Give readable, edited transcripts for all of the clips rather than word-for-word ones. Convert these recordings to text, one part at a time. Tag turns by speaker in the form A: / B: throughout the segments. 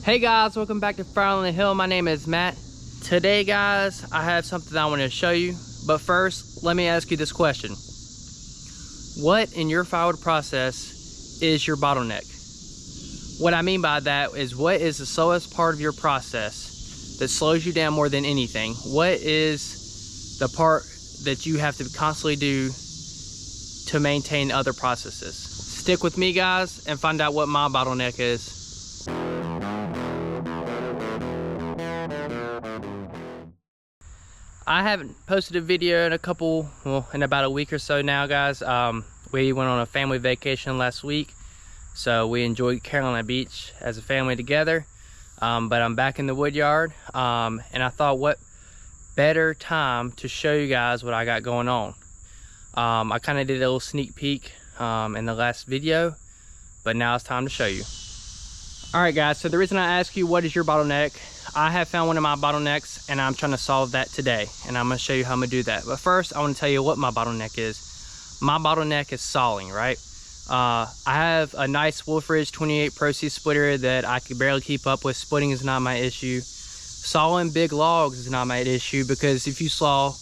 A: Hey guys, welcome back to Fire on the Hill. My name is Matt. Today guys, I have something I want to show you, but first let me ask you this question. What in your firewood process is your bottleneck? What I mean by that is, what is the slowest part of your process that slows you down more than anything? What is the part that you have to constantly do to maintain other processes? Stick with me guys and find out what my bottleneck is. I haven't posted a video in in about a week or so now guys. We went on a family vacation last week, so we enjoyed Carolina Beach as a family together. But I'm back in the wood yard, and I thought what better time to show you guys what I got going on. I kind of did a little sneak peek in the last video, but now it's time to show you. All right guys, so the reason I ask you what is your bottleneck, I have found one of my bottlenecks and I'm trying to solve that today, and I'm going to show you how I'm going to do that. But first I want to tell you what my bottleneck is. My bottleneck is sawing, right? I have a nice Wolf Ridge 28 Pro C splitter that I could barely keep up with. Splitting is not my issue. Sawing big logs is not my issue, because if you saw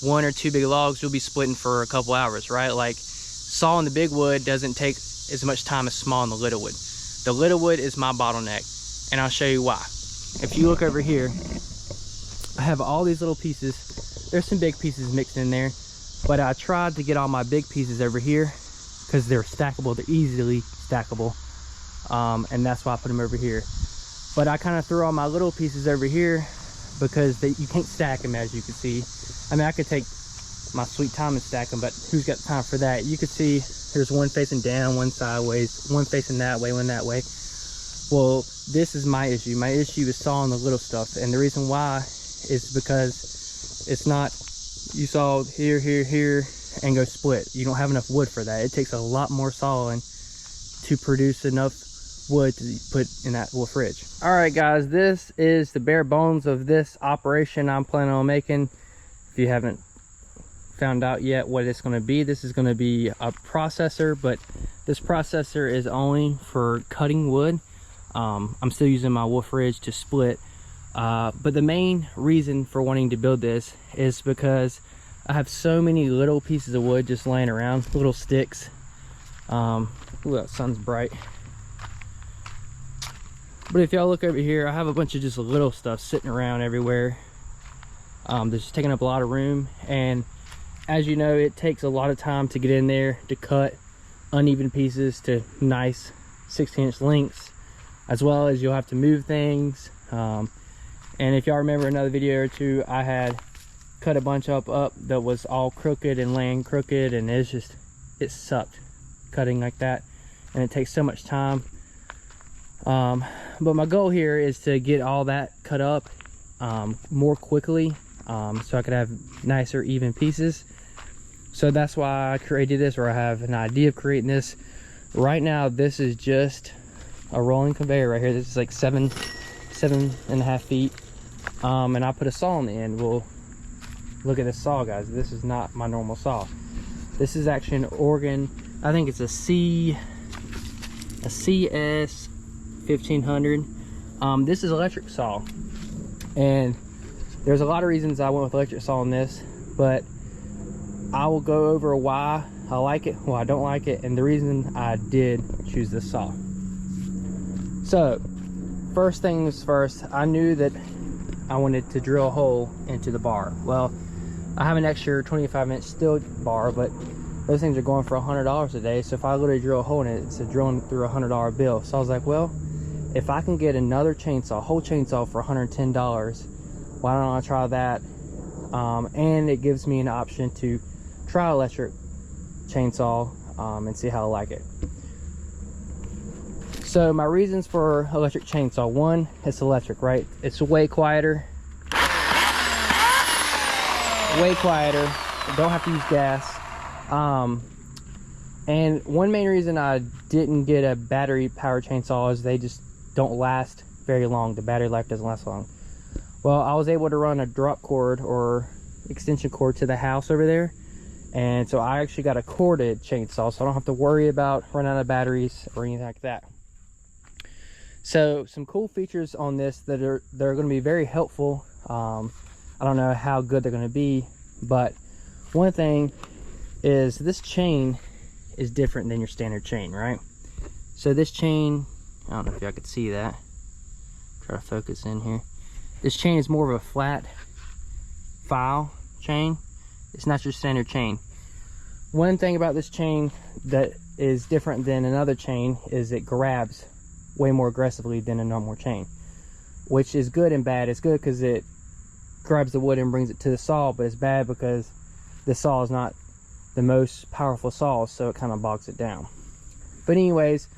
A: 1 or 2 big logs, you'll be splitting for a couple hours, right? Like, sawing the big wood doesn't take as much time as sawing the little wood. The little wood is my bottleneck, and I'll show you why. If you look over here, I have all these little pieces. There's some big pieces mixed in there, but I tried to get all my big pieces over here because they're stackable. They're easily stackable, and that's why I put them over here. But I kind of threw all my little pieces over here because you can't stack them, as you can see. I mean, I could take my sweet time and stack them, but who's got time for that? You can see there's one facing down, one sideways, one facing that way, one that way. Well, this is my issue. My issue is sawing the little stuff, and the reason why is because it's not, you saw here, here, here, and go split. You don't have enough wood for that. It takes a lot more sawing to produce enough wood to put in that Wolf Ridge. All right guys, this is the bare bones of this operation I'm planning on making. If you haven't found out yet what it's going to be, this is going to be a processor, but this processor is only for cutting wood. I'm still using my Wolf Ridge to split, but the main reason for wanting to build this is because I have so many little pieces of wood just laying around, little sticks. Ooh, that sun's bright. But if y'all look over here, I have a bunch of just little stuff sitting around everywhere. They're just taking up a lot of room, and as you know, it takes a lot of time to get in there to cut uneven pieces to nice 16-inch lengths, as well as you'll have to move things. And if y'all remember another video or two, I had cut a bunch up that was all crooked and laying crooked, and it sucked cutting like that, and it takes so much time. But my goal here is to get all that cut up more quickly, so I could have nicer even pieces. So that's why I created this, or I have an idea of creating this. Right now this is just a rolling conveyor right here. This is like 7.5 feet, and I put a saw on the end. Well, look at this saw guys. This is not my normal saw. This is actually an Oregon, I think it's a CS 1500. This is electric saw, and there's a lot of reasons I went with electric saw on this, but I will go over why I like it, why I don't like it, and the reason I did choose this saw. So first things first, I knew that I wanted to drill a hole into the bar. Well, I have an extra 25-inch steel bar, but those things are going for $100 a day, so if I literally drill a hole in it, it's a drilling through a $100 bill. So I was like, well, if I can get another chainsaw, a whole chainsaw for $110, why don't I try that? And it gives me an option to try electric chainsaw and see how I like it. So my reasons for electric chainsaw: one, it's electric, right? It's way quieter. Way quieter. Don't have to use gas. And one main reason I didn't get a battery powered chainsaw is they just don't last very long. The battery life doesn't last long. Well, I was able to run a drop cord or extension cord to the house over there, and so I actually got a corded chainsaw, so I don't have to worry about running out of batteries or anything like that. So some cool features on this that are going to be very helpful. I don't know how good they're going to be, but one thing is this chain is different than your standard chain, right? So this chain, I don't know if y'all could see that. Try to focus in here. This chain is more of a flat file chain. It's not your standard chain. One thing about this chain that is different than another chain is it grabs way more aggressively than a normal chain, which is good and bad. It's good because it grabs the wood and brings it to the saw, but it's bad because the saw is not the most powerful saw, so it kind of bogs it down. But anyways,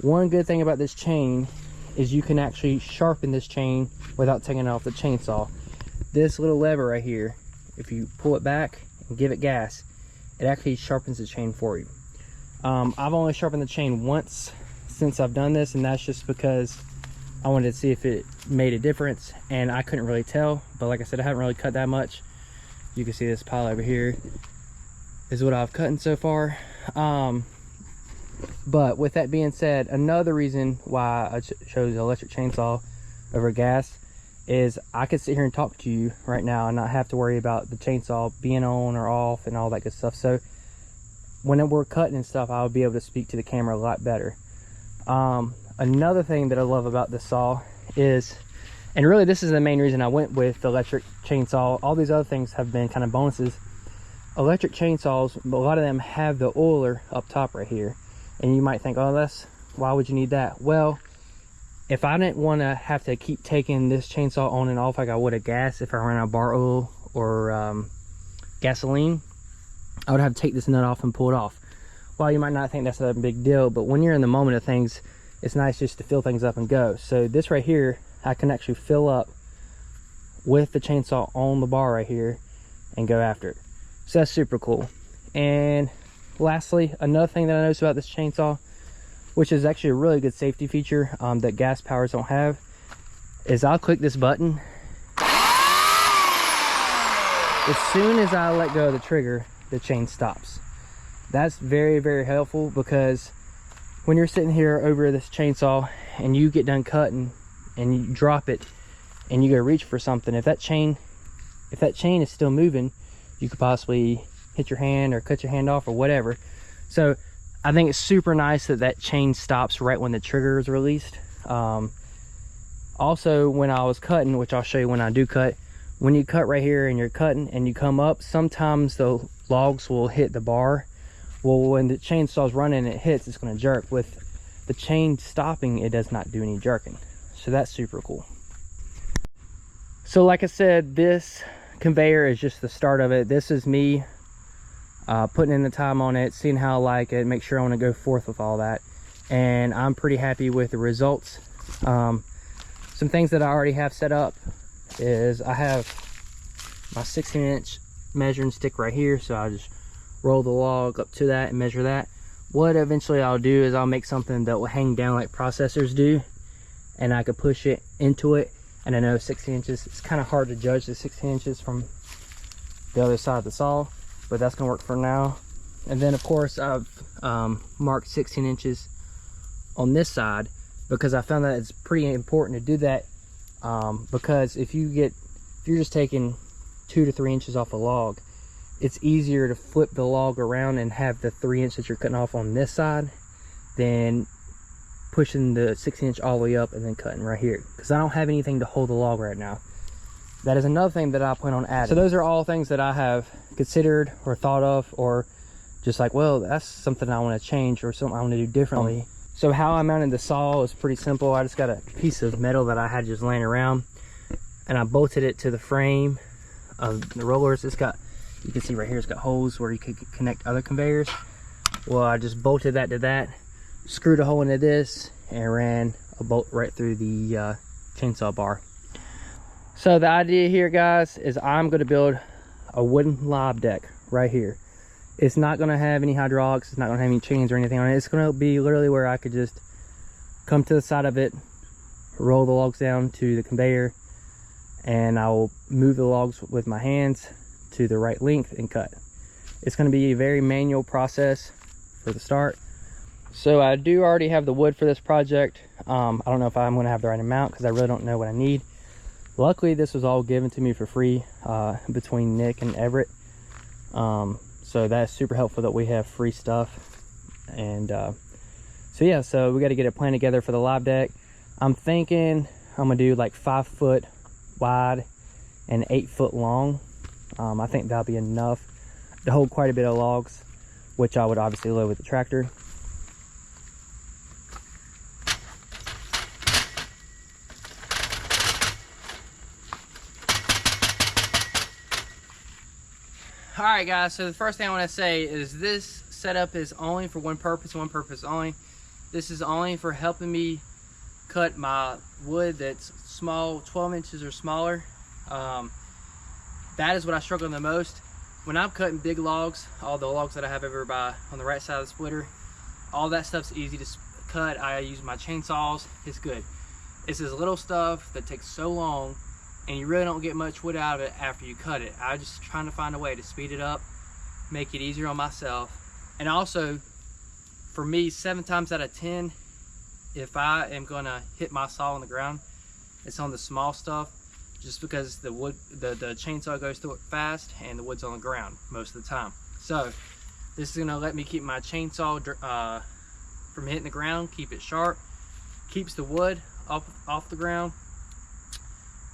A: one good thing about this chain is you can actually sharpen this chain without taking it off the chainsaw. This little lever right here, if you pull it back and give it gas, it actually sharpens the chain for you. I've only sharpened the chain once since I've done this, and that's just because I wanted to see if it made a difference, and I couldn't really tell. But like I said, I haven't really cut that much. You can see this pile over here is what I've cut so far. But with that being said, another reason why I chose the electric chainsaw over gas is I could sit here and talk to you right now and not have to worry about the chainsaw being on or off and all that good stuff. So when we're cutting and stuff, I'll be able to speak to the camera a lot better. Another thing that I love about this saw is, and really this is the main reason I went with the electric chainsaw. All these other things have been kind of bonuses. Electric chainsaws, a lot of them have the oiler up top right here. And you might think, oh, why would you need that? Well, if I didn't want to have to keep taking this chainsaw on and off like I would a gas, if I ran out of bar oil or gasoline, I would have to take this nut off and pull it off. Well, you might not think that's a big deal, but when you're in the moment of things, it's nice just to fill things up and go. So this right here, I can actually fill up with the chainsaw on the bar right here and go after it. So that's super cool. And lastly, another thing that I noticed about this chainsaw, which is actually a really good safety feature that gas powers don't have, is I'll click this button. As soon as I let go of the trigger, the chain stops. That's very, very helpful, because when you're sitting here over this chainsaw and you get done cutting and you drop it and you go reach for something, if that chain is still moving, you could possibly hit your hand or cut your hand off or whatever. So I think it's super nice that that chain stops right when the trigger is released. Also, when I was cutting, which I'll show you when I do cut, when you cut right here and you're cutting and you come up, sometimes the logs will hit the bar. Well, when the chainsaw's running and it hits, it's going to jerk. With the chain stopping, it does not do any jerking. So that's super cool. So like I said, this conveyor is just the start of it. This is me putting in the time on it, seeing how I like it, make sure I want to go forth with all that, and I'm pretty happy with the results. Some things that I already have set up is I have my 16-inch measuring stick right here, so I'll just roll the log up to that and measure that. What eventually I'll do is I'll make something that will hang down like processors do, and I could push it into it. And I know 16 inches, it's kind of hard to judge the 16 inches from the other side of the saw, but that's gonna work for now. And then of course I've marked 16 inches on this side, because I found that it's pretty important to do that, because if you're just taking 2 to 3 inches off a log, it's easier to flip the log around and have the 3 inch that you're cutting off on this side than pushing the 16 inch all the way up and then cutting right here, because I don't have anything to hold the log right now. That is another thing that I plan on adding. So those are all things that I have considered or thought of, or just like, well, that's something I want to change or something I want to do differently. So how I mounted the saw is pretty simple. I just got a piece of metal that I had just laying around, and I bolted it to the frame of the rollers. It's got, you can see right here, it's got holes where you could connect other conveyors. Well, I just bolted that to that, screwed a hole into this, and ran a bolt right through the chainsaw bar. So the idea here, guys, is I'm going to build a wooden lob deck right here. It's not going to have any hydraulics, it's not going to have any chains or anything on it. It's going to be literally where I could just come to the side of it, roll the logs down to the conveyor, and I will move the logs with my hands to the right length and cut. It's going to be a very manual process for the start. So I do already have the wood for this project. I don't know if I'm gonna have the right amount because I really don't know what I need. Luckily, this was all given to me for free between Nick and Everett. So that's super helpful that we have free stuff. And so yeah, so we got to get a plan together for the live deck. I'm thinking I'm gonna do like 5 foot wide and 8 foot long. I think that'll be enough to hold quite a bit of logs, which I would obviously load with the tractor. All right, guys, so the first thing I want to say is this setup is only for one purpose only. This is only for helping me cut my wood that's small, 12 inches or smaller. That is what I struggle the most. When I'm cutting big logs, all the logs that I have over by on the right side of the splitter, all that stuff's easy to cut. I use my chainsaws, it's good. It's this little stuff that takes so long and you really don't get much wood out of it after you cut it. I'm just trying to find a way to speed it up, make it easier on myself. And also, for me, 7 times out of 10, if I am gonna hit my saw on the ground, it's on the small stuff, just because the wood, the chainsaw goes through it fast and the wood's on the ground most of the time. So this is gonna let me keep my chainsaw from hitting the ground, keep it sharp, keeps the wood off the ground,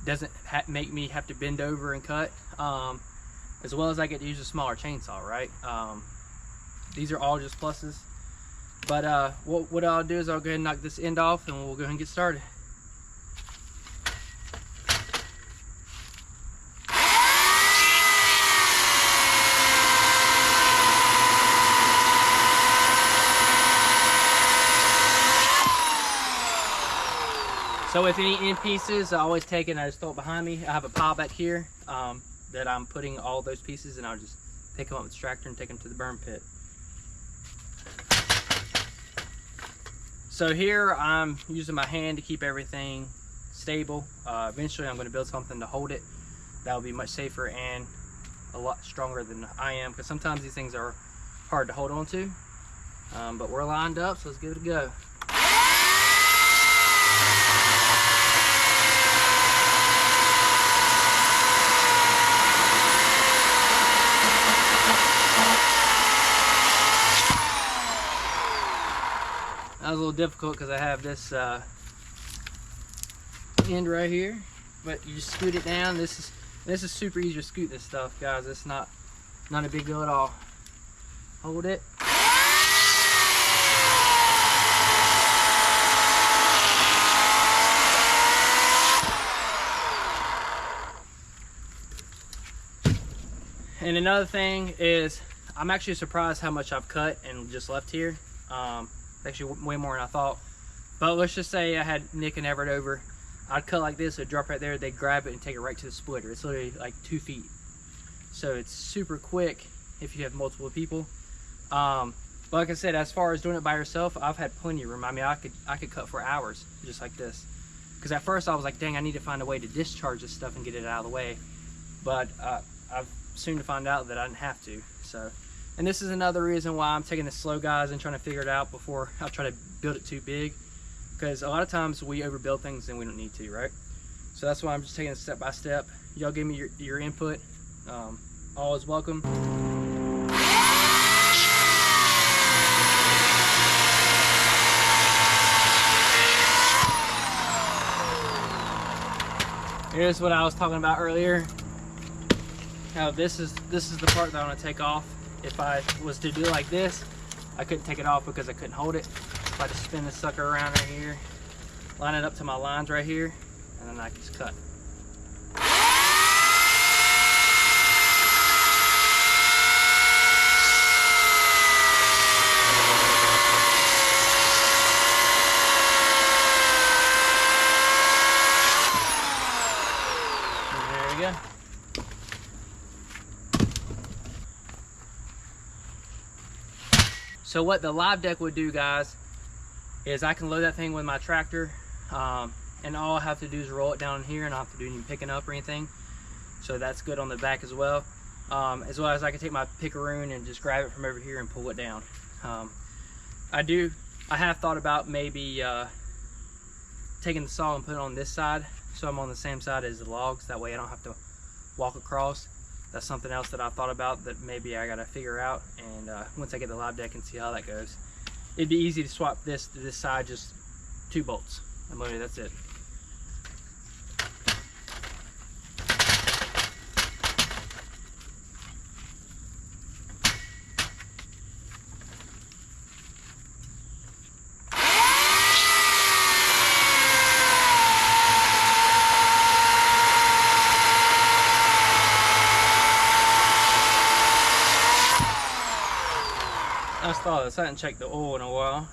A: doesn't make me have to bend over and cut, as well as I get to use a smaller chainsaw, right? These are all just pluses. But what I'll do is I'll go ahead and knock this end off and we'll go ahead and get started. So with any end pieces, I always take it and I just throw it behind me. I have a pile back here that I'm putting all those pieces, and I'll just pick them up with the tractor and take them to the burn pit. So here I'm using my hand to keep everything stable. Eventually I'm going to build something to hold it. That will be much safer and a lot stronger than I am, because sometimes these things are hard to hold on to. But we're lined up, so let's give it a go. That was a little difficult because I have this end right here, but you just scoot it down. This is super easy to scoot this stuff, guys. It's not a big deal at all. Hold it. And another thing is, I'm actually surprised how much I've cut and just left here. Actually way more than I thought. But let's just say I had Nick and Everett over. I'd cut like this, it'd drop right there, they'd grab it and take it right to the splitter. It's literally like 2 feet. So it's super quick if you have multiple people. But like I said, as far as doing it by yourself, I've had plenty of room. I mean, I could cut for hours just like this. Because at first I was like, dang, I need to find a way to discharge this stuff and get it out of the way. But I've soon to find out that I didn't have to. So. And this is another reason why I'm taking this slow, guys, and trying to figure it out before I try to build it too big. Because a lot of times we overbuild things and we don't need to, right? So that's why I'm just taking it step by step. Y'all give me your input. All is welcome. Here's what I was talking about earlier. How this is the part that I want to take off. If I was to do like this, I couldn't take it off because I couldn't hold it. If I just spin this sucker around right here, line it up to my lines right here, and then I can just cut. And there we go. So what the live deck would do, guys, is I can load that thing with my tractor, and all I have to do is roll it down here, and I don't have to do any picking up or anything. So that's good on the back as well. As well as I can take my pickaroon and just grab it from over here and pull it down. I do I have thought about maybe taking the saw and putting it on this side, so I'm on the same side as the logs. That way I don't have to walk across. That's something else that I've thought about that maybe I gotta figure out, and once I get the live deck and see how that goes. It'd be easy to swap this to this side, just 2 bolts. And literally that's it. Nice thought. I hadn't checked the oil in a while.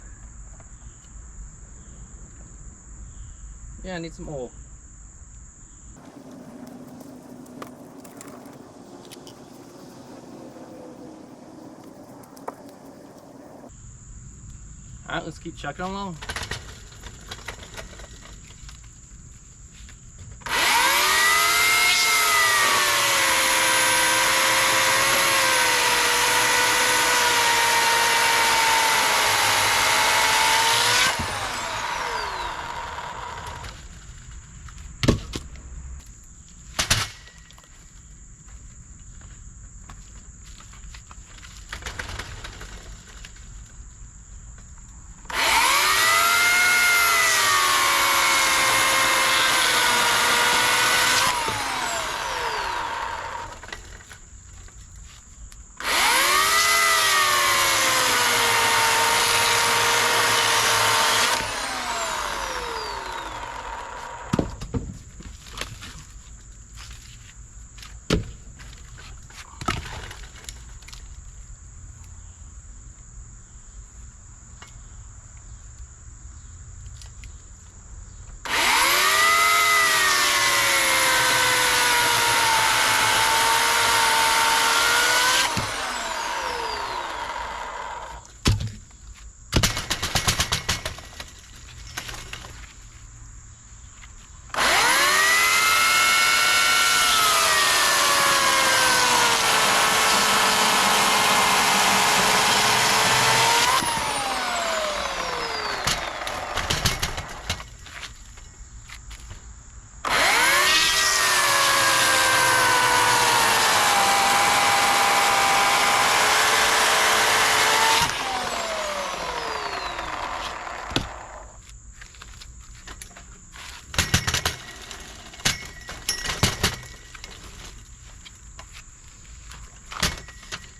A: Yeah, I need some oil. Alright, let's keep chucking along.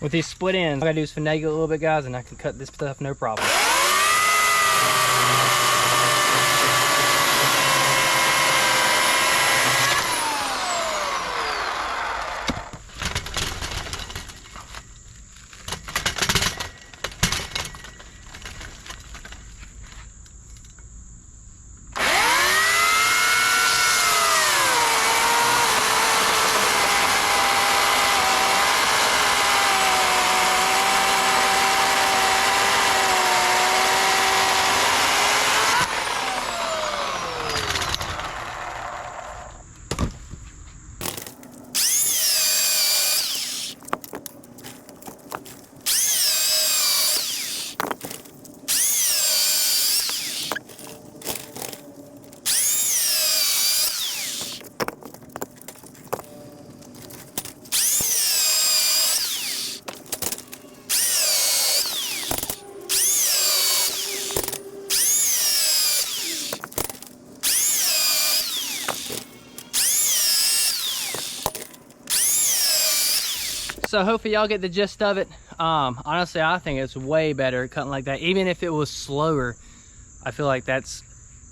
A: With these split ends, all I gotta do is finagle it a little bit, guys, and I can cut this stuff no problem. So hopefully y'all get the gist of it. Honestly, I think it's way better cutting like that. Even if it was slower, I feel like that's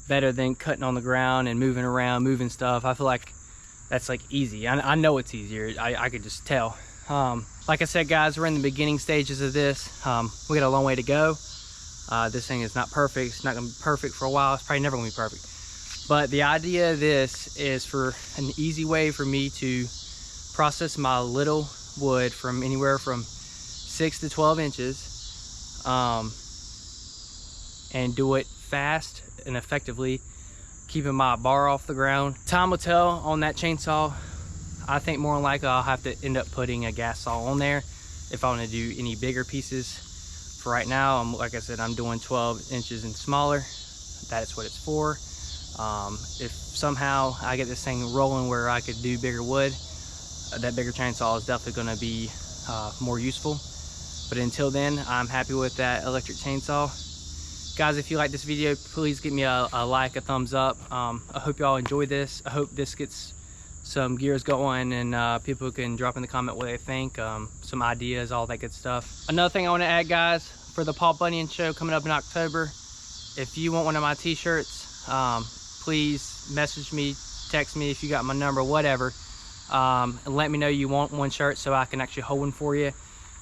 A: better than cutting on the ground and moving around, moving stuff. I feel like that's like easy. I know it's easier. I could just tell. Like I said, guys, we're in the beginning stages of this. We got a long way to go. This thing is not perfect. It's not gonna be perfect for a while. It's probably never gonna be perfect. But the idea of this is for an easy way for me to process my little wood from anywhere from 6 to 12 inches and do it fast and effectively, keeping my bar off the ground. Time will tell on that chainsaw. I think more than likely I'll have to end up putting a gas saw on there if I want to do any bigger pieces. For right now, like I said, I'm doing 12 inches and smaller. That is what it's for. If somehow I get this thing rolling where I could do bigger wood, that bigger chainsaw is definitely going to be more useful. But until then, I'm happy with that electric chainsaw. Guys, if you like this video, please give me a like, a thumbs up. I hope y'all enjoy this. I hope this gets some gears going and people can drop in the comment what they think, some ideas, all that good stuff. Another thing I want to add, guys, for the Paul Bunyan show coming up in October, if you want one of my t-shirts, please message me, text me if you got my number, whatever, and let me know you want one shirt so I can actually hold one for you.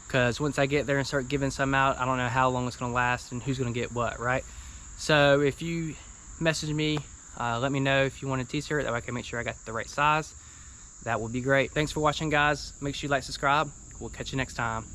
A: Because once I get there and start giving some out, I don't know how long it's going to last and who's going to get what, right? So if you message me, let me know if you want a t-shirt, that way I can make sure I got the right size. That would be great. Thanks for watching, guys. Make sure you like, subscribe. We'll catch you next time.